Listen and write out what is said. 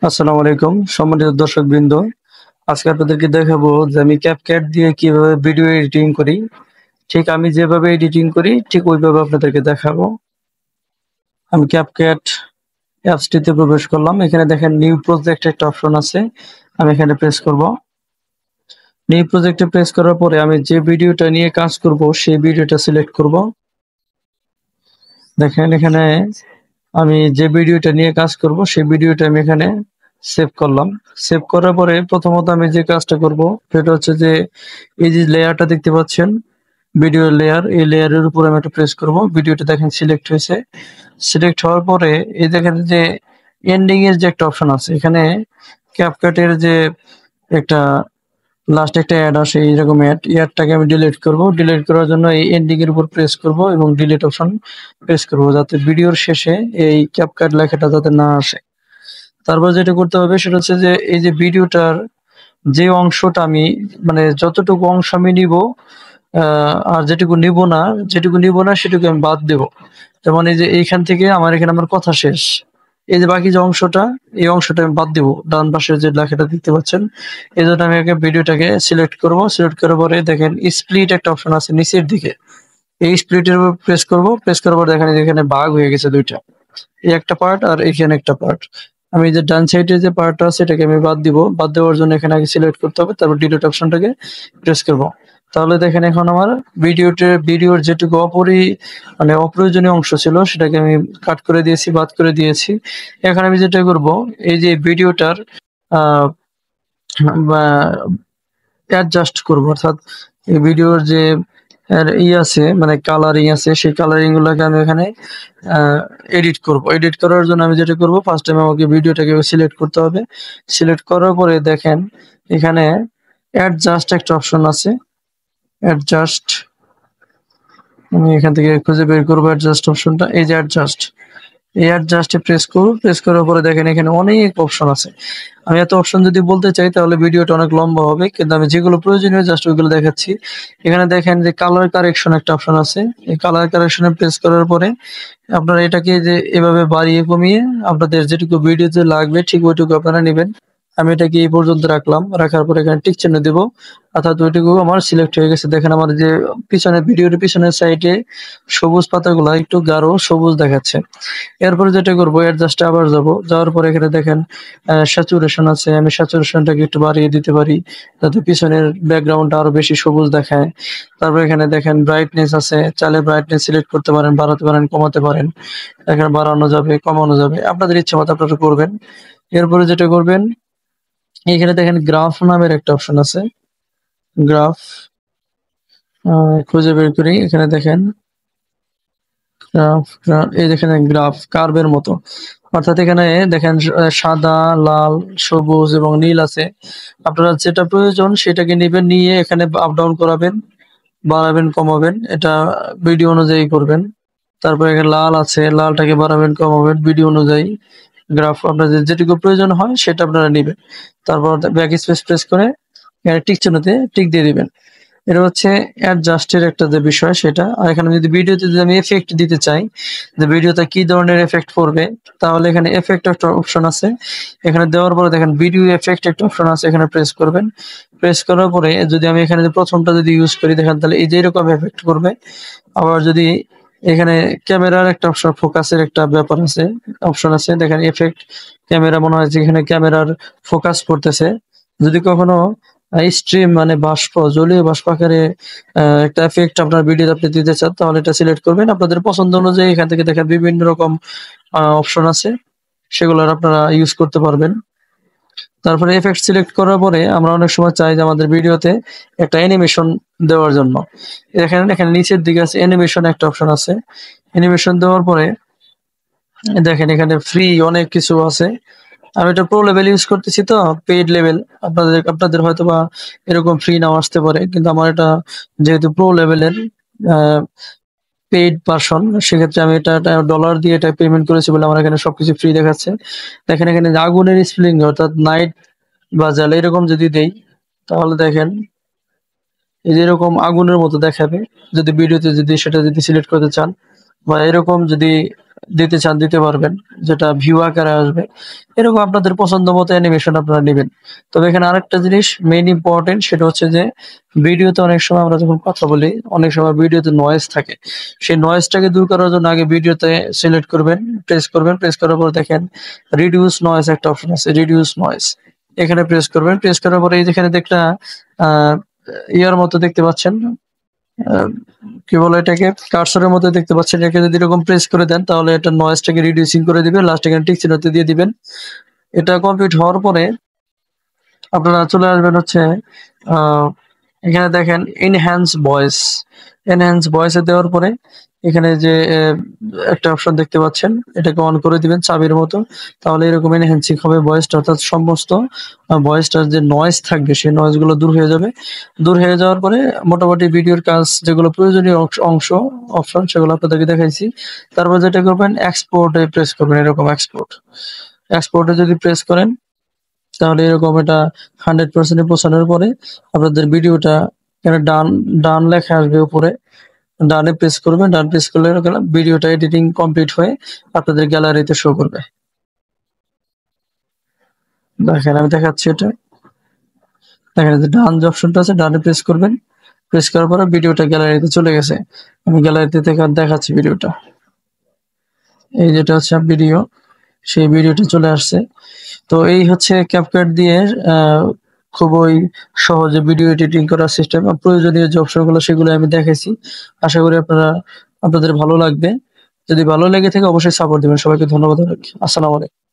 আসসালামু আলাইকুম সম্মানিত দর্শকবৃন্দ। আজকে আপনাদেরকে দেখাবো যে আমি ক্যাপকাট দিয়ে কিভাবে ভিডিও এডিটিং করি। ঠিক আমি যেভাবে এডিটিং করি ঠিক ওইভাবে আপনাদেরকে দেখাবো। আমি ক্যাপকাট অ্যাপসটিতে প্রবেশ করলাম। এখানে দেখেন নিউ প্রজেক্ট একটা অপশন আছে। আমি এখানে প্রেস করব। নিউ প্রজেক্টে প্রেস করার পরে আমি যে ভিডিওটা নিয়ে কাজ করব সেই ভিডিওটা সিলেক্ট করব। দেখেন এখানে আমি যে ভিডিওটা নিয়ে কাজ করব সেই ভিডিওটা আমি এখানে সেভ করলাম। সেভ করার পরে প্রথমত আমি যে কাজটা করব সেটা হচ্ছে যে এই যে লেয়ারটা দেখতে পাচ্ছেন, ভিডিও লেয়ার, এই লেয়ারের উপর আমি একটা প্রেস করব। ভিডিওটা দেখেন সিলেক্ট হয়েছে। সিলেক্ট হওয়ার পরে এই দেখেন যে এন্ডিং এর যে একটা অপশন আছে, এখানে ক্যাপকাটের যে একটা লাস্ট একটা অ্যাড আসে, এইরকম অ্যাডটাকে আমি ডিলিট করব। ডিলিট করার জন্য এই এন্ডিং এর উপর প্রেস করব এবং ডিলিট অপশন প্রেস করব, যাতে ভিডিওর শেষে এই ক্যাপকাট লেখাটা যাতে না আসে। তারপর যেটা করতে হবে সেটা হচ্ছে যে এই যে ভিডিওটার যে অংশটা আমি মানে যতটুকু অংশ আমি নিব, আর যেটুকু নিব না সেটুকু আমি বাদ দেব। যেমন এই যে এইখান থেকে আমার কথা শেষ, এই যে বাকি যে অংশটা, এই অংশটা আমি বাদ দিব। ডান পাশের যে লেখাটা দেখতে পাচ্ছেন, এই জন্য আমি আগে ভিডিওটাকে সিলেক্ট করব। সিলেক্ট করার পরে দেখেন স্প্লিট একটা অপশন আছে নিচের দিকে, এই স্প্লিটের উপর প্রেস করব। প্রেস করার পর দেখেন এখানে ভাগ হয়ে গেছে দুইটা, এই একটা পার্ট আর এখানে একটা পার্ট। আমি যে ডান সাইডে যে পার্টটা আছে এটাকে আমি বাদ দিব। বাদ দেওয়ার জন্য এখানে আগে সিলেক্ট করতে হবে, তারপর ডিলিট অপশনটাকে প্রেস করব। তাহলে দেখেন এখন আমার ভিডিওর যেটুকু মানে অপ্রয়োজনীয় অংশ ছিল সেটাকে আমি কাট করে দিয়েছি, বাদ করে দিয়েছি। এখন আমি যেটা করব, এই যে ভিডিওটার আহ অ্যাডজাস্ট করব, অর্থাৎ এই ভিডিওর যে আছে মানে কালারিং আছে, সেই কালারিং গুলোকে আমি এখানে এডিট করব। এডিট করার জন্য আমি যেটা করব, ফার্স্ট টাইম আমাকে ভিডিওটাকে সিলেক্ট করতে হবে। সিলেক্ট করার পরে দেখেন এখানে অ্যাডজাস্ট একটা অপশন আছে। অ্যাডজাস্ট, আমি এখান থেকে খুঁজে বের করবো অ্যাডজাস্ট অপশনটা। এই যে অ্যাডজাস্ট, এই অ্যাডজাস্টে প্রেস করব। প্রেস করার পরে দেখেন এখানে অনেক অপশন আছে। আমি এত অপশন যদি বলতে চাই তাহলে ভিডিওটা অনেক লম্বা হবে, কিন্তু আমি যেগুলো প্রয়োজনীয় জাস্ট ওইগুলো দেখাচ্ছি। এখানে দেখেন যে কালার কারেকশন একটা অপশন আছে। এই কালার কারেকশনে প্রেস করার পরে আপনারা এটাকে যে এভাবে বাড়িয়ে কমিয়ে আপনাদের যেটুকু ভিডিওতে লাগবে ঠিক ওইটুকু আপনারা নেবেন। আমি এটাকে এই পর্যন্ত রাখলাম। রাখার পরে এখানে টিক চিহ্ন দেবো, অর্থাৎ ওইটুকু আমার সিলেক্ট হয়ে গেছে। দেখেন আমার যে ভিডিওর পিছনের সাইডে সবুজ পাতাগুলা একটু গাঢ় সবুজ দেখাচ্ছে। এরপরে যেটা করবো, অ্যাডজাস্টে আবার যাব। যাওয়ার পরে এখানে দেখেন স্যাচুরেশন আছে। আমি স্যাচুরেশনটাকে একটু বাড়িয়ে দিতে পারি যাতে পিছনের ব্যাকগ্রাউন্ডটা আরো বেশি সবুজ দেখায়। তারপর এখানে দেখেন ব্রাইটনেস আছে, চাইলে ব্রাইটনেস সিলেক্ট করতে পারেন, বাড়াতে পারেন, কমাতে পারেন। এখানে বাড়ানো যাবে, কমানো যাবে, আপনাদের ইচ্ছে মতো আপনারা করবেন। এরপরে যেটা করবেন, এখানে দেখেন গ্রাফ নামের একটা অপশন আছে। গ্রাফ, খুঁজে বের করি। এখানে দেখেন এই দেখেন গ্রাফ কার্ভের মতো, অর্থাৎ এখানে দেখেন সাদা, লাল, সবুজ এবং নীল আছে। আপনারা যেটা প্রয়োজন সেটাকে নেবেন, নিয়ে এখানে আপ ডাউন করাবেন, বাড়াবেন, কমাবেন, এটা ভিডিও অনুযায়ী করবেন। তারপর এখানে লাল আছে, লালটাকে বাড়াবেন, কমাবেন ভিডিও অনুযায়ী। গ্রাফ আপনাদের যেটুকু প্রয়োজন হয় সেটা আপনারা নেবেন। তারপর ব্যাক স্পেস প্রেস করে এখানে টিক চিহ্নতে টিক দিয়ে দিবেন। এটা হচ্ছে অ্যাডজাস্টের একটা যে বিষয় সেটা। আর এখানে যদি ভিডিওতে যদি আমি এফেক্ট দিতে চাই, যে ভিডিওতে কি ধরনের এফেক্ট পড়বে, তাহলে এখানে এফেক্ট একটা অপশন আছে। এখানে দেওয়ার পরে দেখেন ভিডিও এফেক্ট একটা অপশন আছে, এখানে প্রেস করবেন। প্রেস করার পরে যদি আমি এখানে প্রথমটা যদি ইউজ করি দেখেন তাহলে এই যে এরকম এফেক্ট করবে। আবার যদি এখানে ক্যামেরার একটা অপশন, ফোকাসের একটা ব্যাপার আছে, অপশন আছে, দেখেন এফেক্ট ক্যামেরা, মনে হয় যে এখানে ক্যামেরার ফোকাস করতেছে। যদি কখনো স্ট্রিম মানে বাষ্প, জলীয় বাষ্প আকারে একটা এফেক্ট আপনার ভিডিওতে আপনি দিতে চান, তাহলে এটা সিলেক্ট করবেন। আপনাদের পছন্দ অনুযায়ী এখান থেকে দেখেন বিভিন্ন রকম অপশন আছে, সেগুলোর আপনারা ইউজ করতে পারবেন। তারপরে এফেক্ট সিলেক্ট করার পরে আমরা অনেক সময় চাই যে আমাদের ভিডিওতে একটা অ্যানিমেশন দেওয়ার জন্য। এখানে এখানে নিচের দিকে আছে অ্যানিমেশন একটা অপশন আছে। অ্যানিমেশন দেওয়ার পরে দেখেন এখানে ফ্রি অনেক কিছু আছে। আমি এটা প্রো লেভেল ইউজ করতেছি, তো পেইড লেভেল। আপনাদের হয়তো বা এরকম ফ্রি নাও আসতে পারে, কিন্তু আমার এটা যেহেতু প্রো লেভেলের পেইড ভার্সন, সেক্ষেত্রে আমি এটা ডলার দিয়ে এটা পেমেন্ট করেছি বলে আমার এখানে সবকিছু ফ্রি দেখাচ্ছে। দেখেন এখানে যে আগুনের স্প্লিং, অর্থাৎ নাইট বা জ্বালা এরকম যদি দেই, তাহলে দেখেন এই যে এরকম আগুনের মতো দেখাবে। যদি ভিডিওতে যদি সেটা যদি সিলেক্ট করতে চান, বা এরকম যদি দিতে চান দিতে পারবেন, যেটা ভিউ আকারে আসবে। এরকম আপনাদের পছন্দ মতো অ্যানিমেশন আপনারা নেবেন। তবে এখানে আরেকটা জিনিস মেইন ইম্পর্টেন্ট, সেটা হচ্ছে যে ভিডিওতে অনেক সময় আমরা যখন কথা বলি, অনেক সময় ভিডিওতে নয়েজ থাকে। সেই নয়েজটাকে দূর করার জন্য আগে ভিডিওতে সিলেক্ট করবেন, প্রেস করার পর দেখেন রিডিউস নয়েজ একটা অপশন আছে, রিডিউস নয়েজ। এখানে প্রেস করবেন, প্রেস করার পরে এই যেখানে একটা আহ ইয়ার মতো দেখতে পাচ্ছেন, আহ, কি বলে এটাকে, কার্সরের মধ্যে দেখতে পাচ্ছেন, এটাকে যদি এরকম প্রেস করে দেন তাহলে এটা নয়েজটাকে রিডিউসিং করে দিবে, লাস্ট এখানে টিক চিহ্নতে দিয়ে দিবেন। এটা কমপ্লিট হওয়ার পরে আপনারা চলে আসবেন হচ্ছে আহ, এখানে দেখেন এনহ্যান্স ভয়েস। এনহ্যান্স ভয়েসে দেওয়ার পরে এখানে যে একটা অপশন দেখতে পাচ্ছেন, এটাকে অন করে দিবেন চাবির মতো। তাহলে এরকম এনহ্যান্সিং হবে ভয়েসটা, অর্থাৎ সমস্ত ভয়েসটার যে নয়েজ থাকবে সেই নয়েজ গুলো দূর হয়ে যাবে। দূর হয়ে যাওয়ার পরে মোটামুটি ভিডিওর কাজ যেগুলো প্রয়োজনীয় অংশ অপশন সেগুলো আপনাদেরকে দেখাইছি। তারপর যেটা করবেন এক্সপোর্টে প্রেস করবেন, এরকম এক্সপোর্ট। এক্সপোর্টে যদি প্রেস করেন তাহলে এরকম এটা 100% পৌঁছানোর পরে আপনাদের ভিডিওটা এখানে ডান ডান লেখা আসবে উপরে, ডানে প্রেস করবেন, ডান প্রেস করলে এরকম ভিডিওটা এডিটিং কমপ্লিট হয়ে আপনাদের গ্যালারিতে শো করবে। দেখেন আমি দেখাচ্ছি এটা, দেখেন এই যে ডান যে অপশনটা আছে ডানে প্রেস করবেন, প্রেস করার পরে ভিডিওটা গ্যালারিতে চলে গেছে। আমি গ্যালারিতে থেকে দেখাচ্ছি ভিডিওটা, এই যেটা হচ্ছে ভিডিও, সেই ভিডিওটা চলে আসছে। তো এই হচ্ছে ক্যাপকাট দিয়ে আহ, খুবই সহজে ভিডিও এডিটিং করার সিস্টেম। প্রয়োজনীয় যে অপশনগুলো সেগুলো আমি দেখাইছি। আশা করি আপনাদের ভালো লাগবে। যদি ভালো লেগে থাকে অবশ্যই সাপোর্ট দিবেন। সবাইকে ধন্যবাদ। আসসালামু আলাইকুম।